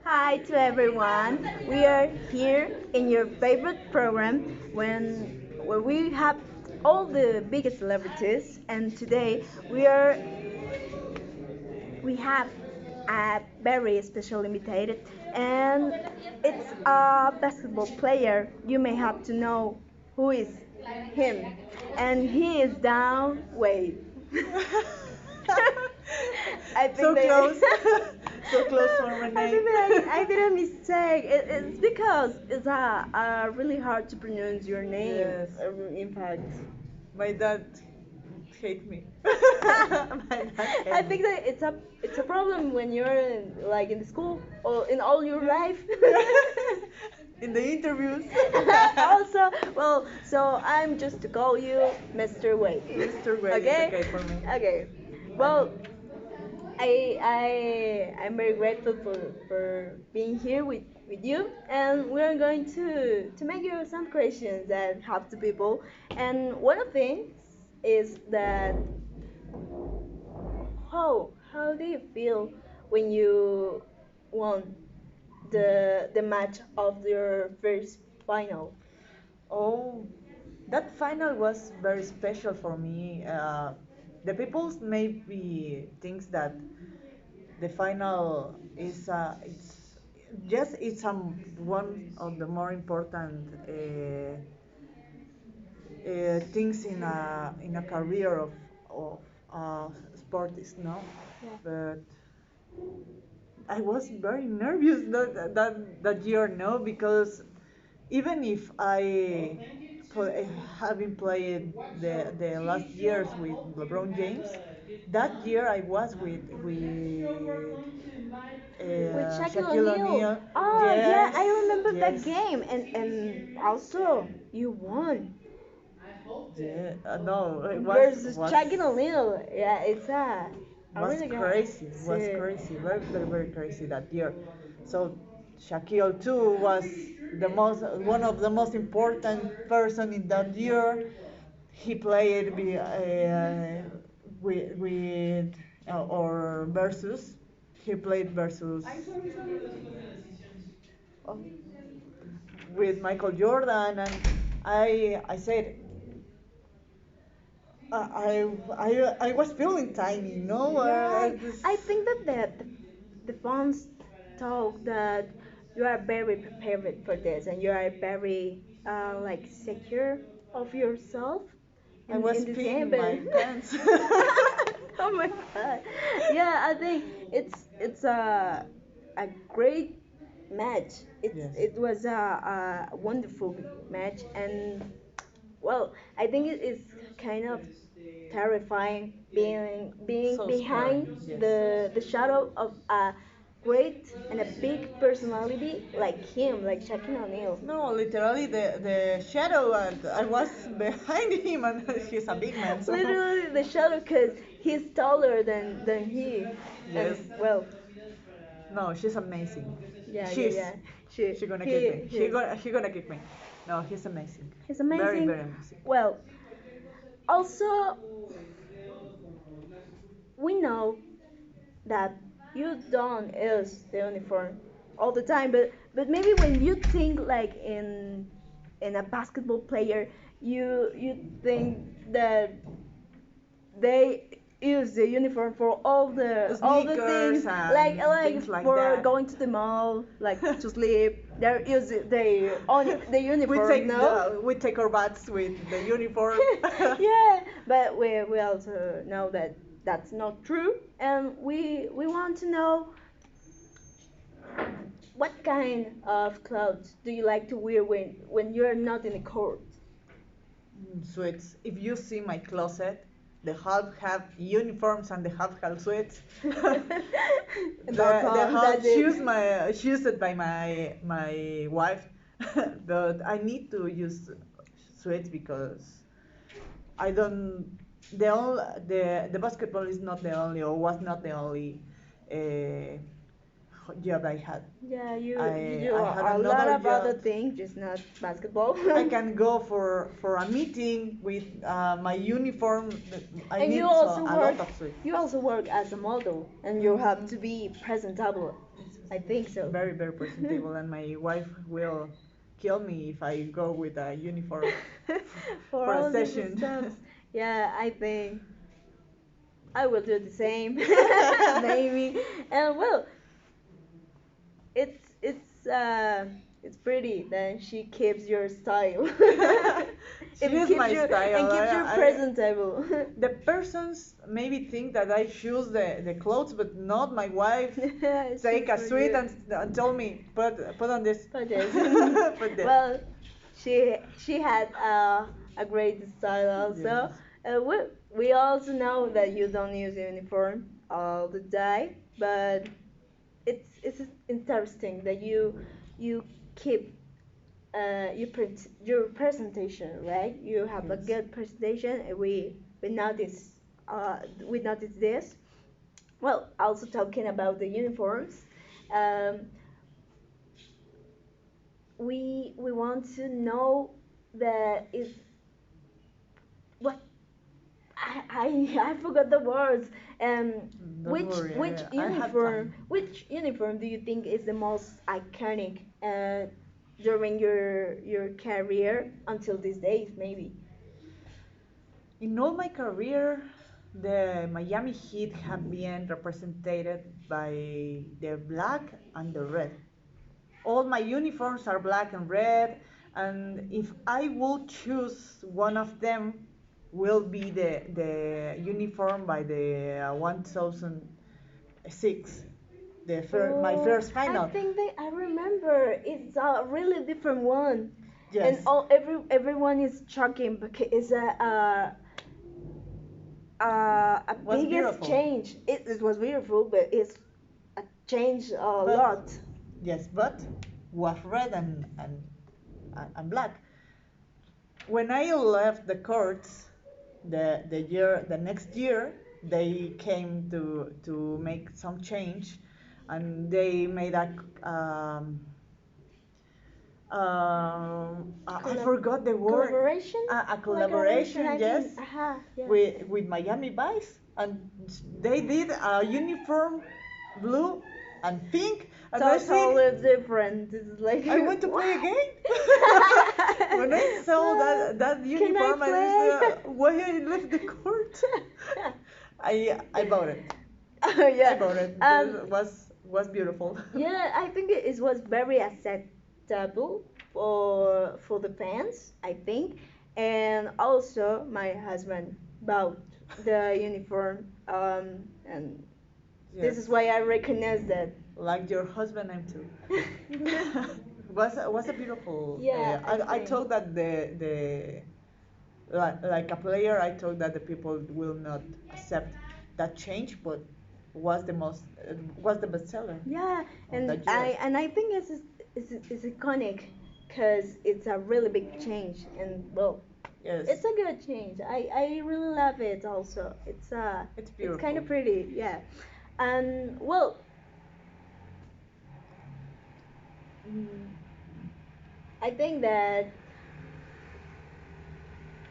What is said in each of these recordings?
Hi to everyone. We are here in your favorite program where we have all the biggest celebrities, and today we have a very special invited, and it's a basketball player. You may have to know who is him, and he is down Wade. I So think close. that So close for my I name. think that I did a mistake. It's because it's really hard to pronounce your name. Yes. In fact, My dad hate me. My dad I hate me. think that it's a problem when you're like in the school or in all your life. In the interviews. Also, well, so I'm just to call you Mr. Wade. Mr. Wade is Okay? okay for me. Okay. Well, I'm very grateful for being here with you, and we're going to make you some questions that help the people. And one of the things is that how do you feel when you won the match of your first final? Oh, that final was very special for me. The people maybe thinks that the final is it's one of the more important things in a career of sportist, no? Yeah. But I was very nervous that year, no, because even if having played the last years with LeBron James, that year I was with With Shaquille Shaquille O'Neal. O'Neal. Oh yeah, Yes, I remember that yes. game, and also you won Yeah, no, it versus was Shaquille O'Neal. Yeah, it's a was really good. crazy, was crazy, very very very crazy that year. So Shaquille too was the most one of the most important person in that year. He played with or versus. He played versus um, with Michael Jordan, and I said I was feeling tiny, no? Right. I think that the fans talk that you are very prepared for this, and you are very like secure of yourself I in was this game. peeing But my pants. oh my god, yeah, I think it's a great match. Yes. It was a wonderful match, and well, I think it is kind of terrifying being So scary. behind Yes. the shadow of a great and a big personality like him, like Shaquille O'Neal. No, literally the shadow, and I was behind him, and he's a big man, so Literally the shadow, cause he's taller than he, and yes. well, No, she's amazing. yeah, yeah, She's yeah. She she gonna kick he me. he's She gonna kick me. No, he's amazing. he's Very amazing. very amazing. Well, also we know that you don't use the uniform all the time, but maybe when you think like in a basketball player, you think that they use the uniform for all the Sneakers things like and like things like for that. going to the mall, like to sleep. They're use they on the we uniform, take no? we take our baths with the uniform. Yeah, but we also know that that's not true, and we want to know what kind of clothes do you like to wear when you're not in the court? Sweats. If you see my closet, the half have uniforms and the half have sweats. That's The all. half That's it. choose it by my wife, but I need to use sweats because I don't. The basketball is not the only or was not the only uh, job I had. Yeah, you do I had a lot another of other job. things, just not basketball. I can go for a meeting with my uniform. I And need a lot of sleep. you also work as a model, and you have to be presentable. I think so. very, very presentable, and my wife will kill me if I go with a uniform For for a all these session. stuffs. Yeah, I think I will do the same. Maybe. And well, it's pretty that she keeps your style. She is my And style. keeps you presentable. The persons maybe think that I choose the clothes, but not my wife. It's Take just a for sweet you. and tell me put on this. But yes. Put this. Well, she had a great style also. Yes. We also know that you don't use uniform all the day, but it's interesting that you keep your presentation, right? You have a Yes. good presentation, and we notice we notice this. Well, also talking about the uniforms, um, we want to know that is what I forgot the words. Don't worry, I have time. Which uniform do you think is the most iconic during your career until these days, maybe? In all my career, the Miami Heat have been represented by the black and the red. All my uniforms are black and red, and if I will choose one of them, will be the uniform by the 1006, my Oh, first I final. think that I remember. It's a really different one, and Yes, everyone is shocking because it's a was biggest beautiful. change. It was beautiful, but it's a change a But lot. yes, but was red and black. When I left the courts, the next year, they came to make some change, and they made I Collab forgot the word, Collaboration? a Like collaboration, collaboration, I yes, think. Aha, yeah. with Miami Vice, and they did a uniform blue and pink, and I think Totally different. It's like I want to play what? again. When I saw that Can I uniform, I play? said, why I left the court? I bought it. Oh I yeah. bought it. Um, It was beautiful. yeah, I think it was very acceptable for the fans, I think, and also my husband bought the uniform, and this Yes, is why I recognize that. like your husband, I'm too. Was a beautiful. Yeah, I I think. thought that the like a player, I thought that the people will not accept that change, but was the best seller Yeah, of and that year. I think it's iconic because it's a really big change, and well, Yes, it's a good change. I really love it. Also, it's it's kind beautiful. of pretty. Yeah, and well, mm, I think that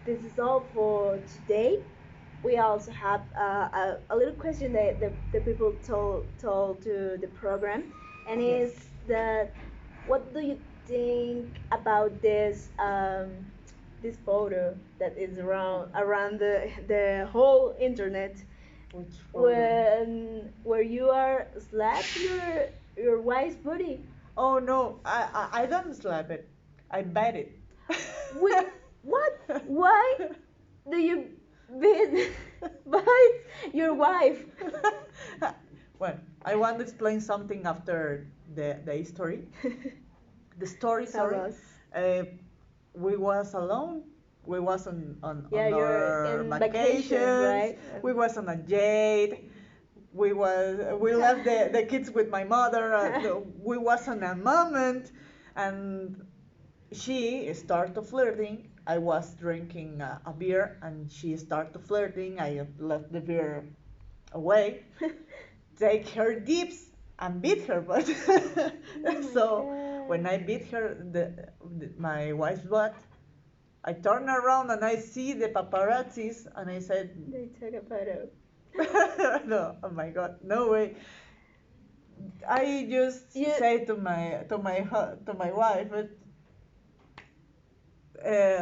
this is all for today. We also have a little question that the people told to the program, and Yes. is that what do you think about this photo that is around the whole internet Which photo? where you are slap your wife's booty? Oh no, I don't slap it. I bite it. Wait, what? Why do you beat bite your wife? Well, I want to explain something after the history. The story, Tell sorry. us. Uh, we was alone. We was Yeah, on you're our in vacation, vacations. right? We was on a date. We left the kids with my mother. We was on a moment, and she started flirting. I was drinking a beer, and she started flirting. I left the beer away, take her dips, and beat her. But Oh my so when god. I beat her, my wife's butt, I turn around and I see the paparazzis, and I said, They took a photo. no, oh my God, no way. I just You say to my wife,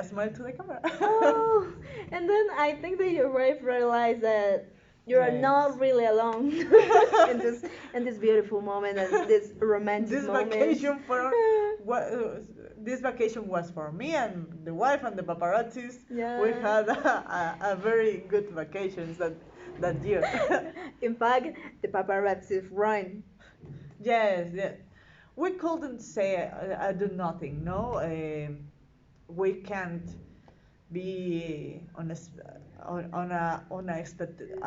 smile to the camera. Oh, and then I think that your wife realized that you are Yes. not really alone in this beautiful moment and this romantic This moment. vacation for what? This vacation was for me and the wife and the paparazzis. We Yeah. had a very good vacations that year. In fact, the paparazzi run. Yes, yes. We couldn't say I do nothing. No, we can't be on a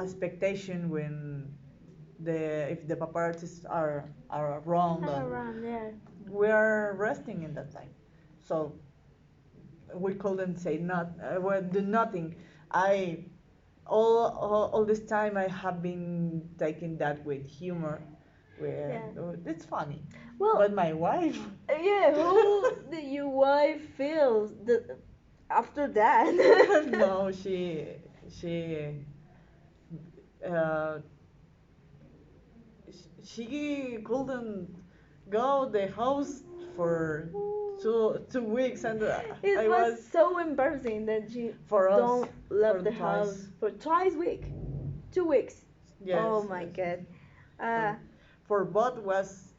expectation when the if the paparazzis are wrong All and around there. we are resting in that time, so we couldn't say not well, do nothing. I all this time I have been taking that with humor. Where Yeah. it's funny, Well, but my wife. yeah. Who did your wife feel after that? No, she uh, she couldn't go the house for two weeks, and It I was was so embarrassing that you for us don't love for the house twice. for twice week, 2 weeks. Yes, Oh my yes. god. For, Uh, for both was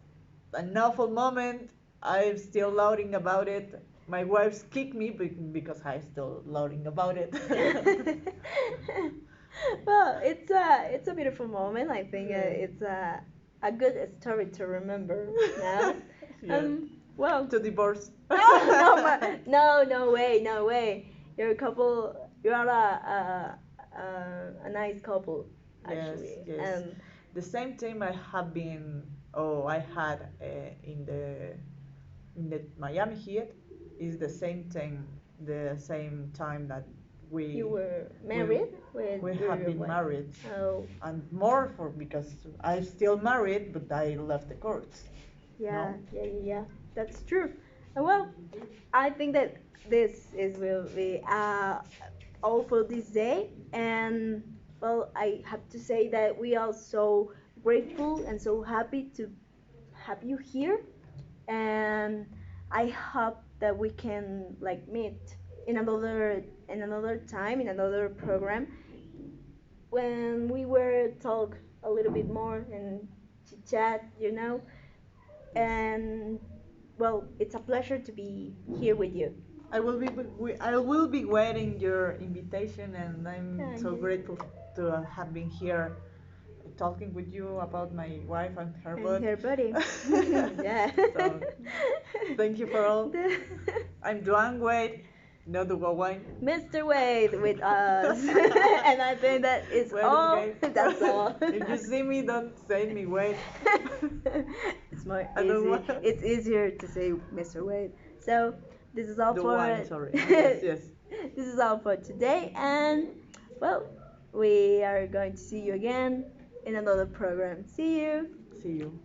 an awful moment. I'm still louding about it. My wife's kicked me because I'm still louding about it. well, it's a beautiful moment. I think Yeah. it's a good story to remember now. Yes. Well, To divorce. no, no, no, no way, no way. You're a couple. You are a nice couple, Yes, actually. yes. And The same time I have been, oh, I had in the Miami Heat is the same time that you we were we married with we have your been wife. married, Oh, and more for because I'm still married, but I left the courts. yeah, No? yeah, yeah, yeah. That's true. Well, I think that this is will be all for this day. And well, I have to say that we are so grateful and so happy to have you here. And I hope that we can like meet in another time in another program when we were talk a little bit more and chit chat, Yes. and well, it's a pleasure to be here with you. I will be waiting your invitation, and I'm Thank so you. grateful to have been here talking with you about my wife and her And butt. her body. Yeah. So thank you for all. I'm Duan Wade, no Dugo Wine. Mr. Wade with us. And I think that is Where is all. guys? That's all. If you see me, don't say me Wade. It's more I don't easy. want It's easier to say Mr. Wade. So this is all the for wine. Sorry. Yes, yes. this is all for today, and well, we are going to see you again in another program. See you. See you.